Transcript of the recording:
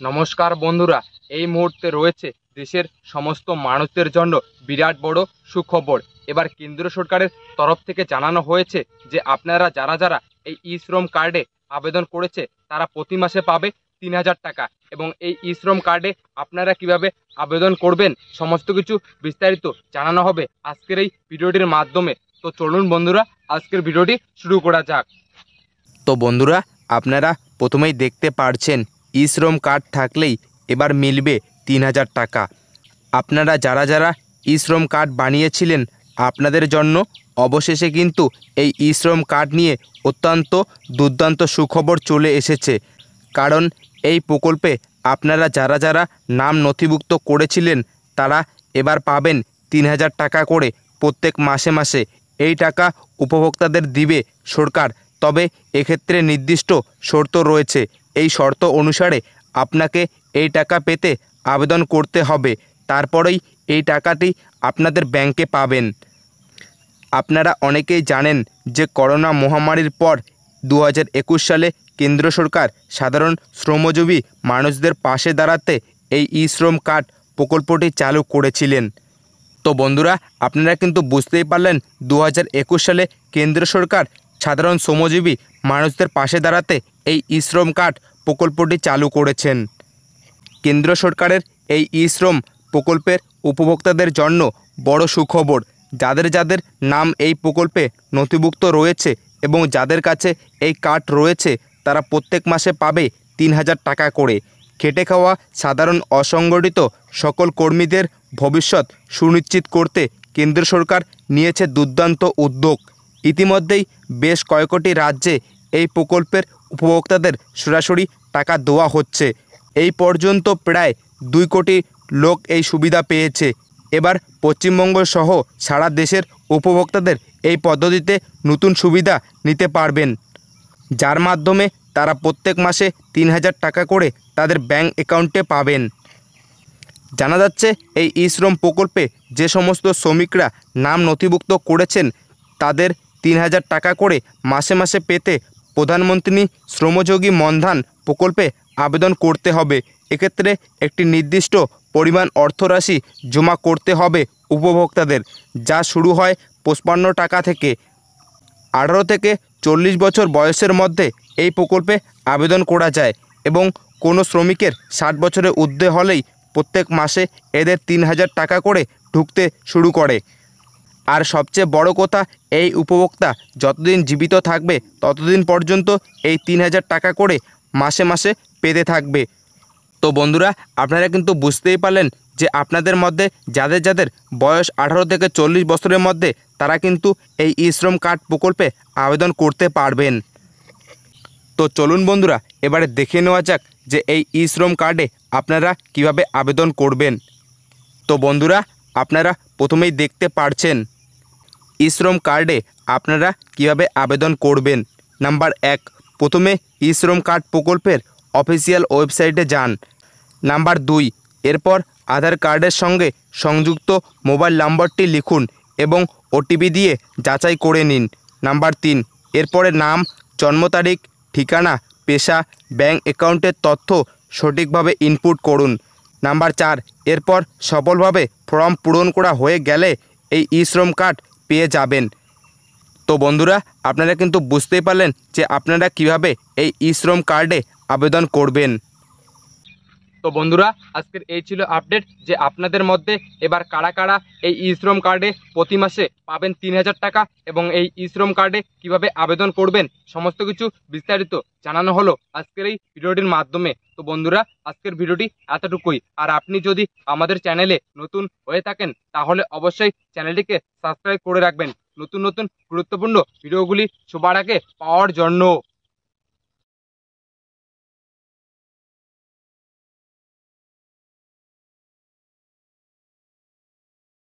নমস্কার বন্ধুরা, এই মুহূর্তে রয়েছে দেশের সমস্ত মানুষদের জন্য বিরাট বড় সুখবর। এবার কেন্দ্র সরকারের তরফ থেকে জানানো হয়েছে যে আপনারা যারা যারা এই ই শ্রম কার্ডে আবেদন করেছে তারা প্রতি মাসে পাবে ৩,০০০ টাকা। এবং এই ই শ্রম কার্ডে আপনারা কিভাবে আবেদন করবেন সমস্ত কিছু বিস্তারিত জানানো হবে আজকের এই ভিডিওটির মাধ্যমে। তো চলুন বন্ধুরা, আজকের ভিডিওটি শুরু করা যাক। তো বন্ধুরা, আপনারা প্রথমেই দেখতে পারছেন ই শ্রম কার্ড থাকলেই এবার মিলবে ৩,০০০ টাকা। আপনারা যারা যারা ই শ্রম কার্ড বানিয়েছিলেন আপনাদের জন্য অবশেষে কিন্তু এই ই শ্রম কার্ড নিয়ে অত্যন্ত দুর্দান্ত সুখবর চলে এসেছে। কারণ এই প্রকল্পে আপনারা যারা যারা নাম নথিভুক্ত করেছিলেন তারা এবার পাবেন ৩,০০০ টাকা করে প্রত্যেক মাসে মাসে। এই টাকা উপভোক্তাদের দিবে সরকার, তবে এক্ষেত্রে নির্দিষ্ট শর্ত রয়েছে। এই শর্ত অনুসারে আপনাকে এই টাকা পেতে আবেদন করতে হবে, তারপরেই এই টাকাটি আপনাদের ব্যাংকে পাবেন। আপনারা অনেকেই জানেন যে করোনা মহামারীর পর ২০২১ সালে কেন্দ্র সরকার সাধারণ শ্রমজীবী মানুষদের পাশে দাঁড়াতে এই ই শ্রম কার্ড প্রকল্পটি চালু করেছিলেন। তো বন্ধুরা, আপনারা কিন্তু বুঝতেই পারলেন ২০২১ সালে কেন্দ্র সরকার সাধারণ শ্রমজীবী মানুষদের পাশে দাঁড়াতে এই ই শ্রম কার্ড প্রকল্পটি চালু করেছেন। কেন্দ্র সরকারের এই ই শ্রম প্রকল্পের উপভোক্তাদের জন্য বড় সুখবর। যাদের যাদের নাম এই প্রকল্পে নথিভুক্ত রয়েছে এবং যাদের কাছে এই কার্ড রয়েছে তারা প্রত্যেক মাসে পাবে ৩,০০০ টাকা করে। খেটে খাওয়া সাধারণ অসংগঠিত সকল কর্মীদের ভবিষ্যৎ সুনিশ্চিত করতে কেন্দ্র সরকার নিয়েছে দুর্দান্ত উদ্যোগ। ইতিমধ্যেই বেশ কয়েকটি রাজ্যে এই প্রকল্পের উপভোক্তাদের সরাসরি টাকা দেওয়া হচ্ছে। এই পর্যন্ত প্রায় ২ কোটি লোক এই সুবিধা পেয়েছে। এবার পশ্চিমবঙ্গ সহ সারা দেশের উপভোক্তাদের এই পদ্ধতিতে নতুন সুবিধা নিতে পারবেন, যার মাধ্যমে তারা প্রত্যেক মাসে ৩,০০০ টাকা করে তাদের ব্যাংক অ্যাকাউন্টে পাবেন। জানা যাচ্ছে এই ই শ্রম প্রকল্পে যে সমস্ত শ্রমিকরা নাম নথিভুক্ত করেছেন তাদের ৩,০০০ টাকা করে মাসে মাসে পেতে প্রধানমন্ত্রী শ্রমযোগী মনধন প্রকল্পে আবেদন করতে হবে। এক্ষেত্রে একটি নির্দিষ্ট পরিমাণ অর্থরাশি জমা করতে হবে উপভোক্তাদের, যা শুরু হয় ৫৫ টাকা থেকে। ১৮ থেকে ৪০ বছর বয়সের মধ্যে এই প্রকল্পে আবেদন করা যায় এবং কোনো শ্রমিকের ৬০ বছরের ঊর্ধ্বে হলেই প্রত্যেক মাসে এদের ৩,০০০ টাকা করে ঢুকতে শুরু করে। আর সবচেয়ে বড় কথা, এই উপভোক্তা যতদিন জীবিত থাকবে ততদিন পর্যন্ত এই ৩,০০০ টাকা করে মাসে মাসে পেতে থাকবে। তো বন্ধুরা, আপনারা কিন্তু বুঝতেই পারলেন যে আপনাদের মধ্যে যাদের যাদের বয়স ১৮ থেকে ৪০ বছরের মধ্যে তারা কিন্তু এই ই শ্রম কার্ড প্রকল্পে আবেদন করতে পারবেন। তো চলুন বন্ধুরা, এবারে দেখে নেওয়া যাক যে এই ই শ্রম কার্ডে আপনারা কিভাবে আবেদন করবেন। তো বন্ধুরা, আপনারা প্রথমেই দেখতে পারছেন ই শ্রম কার্ডে আপনারা কিভাবে আবেদন করবেন। নাম্বার ১, প্রথমে ই শ্রম কার্ড প্রকল্পের অফিসিয়াল ওয়েবসাইটে যান। নাম্বার ২, এরপর আধার কার্ডের সঙ্গে সংযুক্ত মোবাইল নম্বরটি লিখুন এবং ওটিপি দিয়ে যাচাই করে নিন। নাম্বার ৩, এরপরে নাম, জন্ম তারিখ, ঠিকানা, পেশা, ব্যাংক অ্যাকাউন্টের তথ্য সঠিকভাবে ইনপুট করুন। নাম্বার ৪, এরপর সফলভাবে ফর্ম পূরণ করা হয়ে গেলে এই ই শ্রম কার্ড পেয়ে যাবেন। তো বন্ধুরা, আপনারা কিন্তু বুঝতেই পারলেন যে আপনারা কিভাবে এই ই শ্রম কার্ডে আবেদন করবেন। তো বন্ধুরা, আজকের এই ছিল আপডেট যে আপনাদের মধ্যে এবার কারা কারা এই ই শ্রম কার্ডে প্রতি মাসে পাবেন ৩,০০০ টাকা এবং এই ই শ্রম কার্ডে কিভাবে আবেদন করবেন সমস্ত কিছু বিস্তারিত জানানো হলো আজকের এই ভিডিওটির মাধ্যমে। তো বন্ধুরা, আজকের ভিডিওটি এতটুকুই। আর আপনি যদি আমাদের চ্যানেলে নতুন হয়ে থাকেন তাহলে অবশ্যই চ্যানেলটিকে সাবস্ক্রাইব করে রাখবেন নতুন নতুন গুরুত্বপূর্ণ ভিডিওগুলি সবার আগে পাওয়ার জন্য।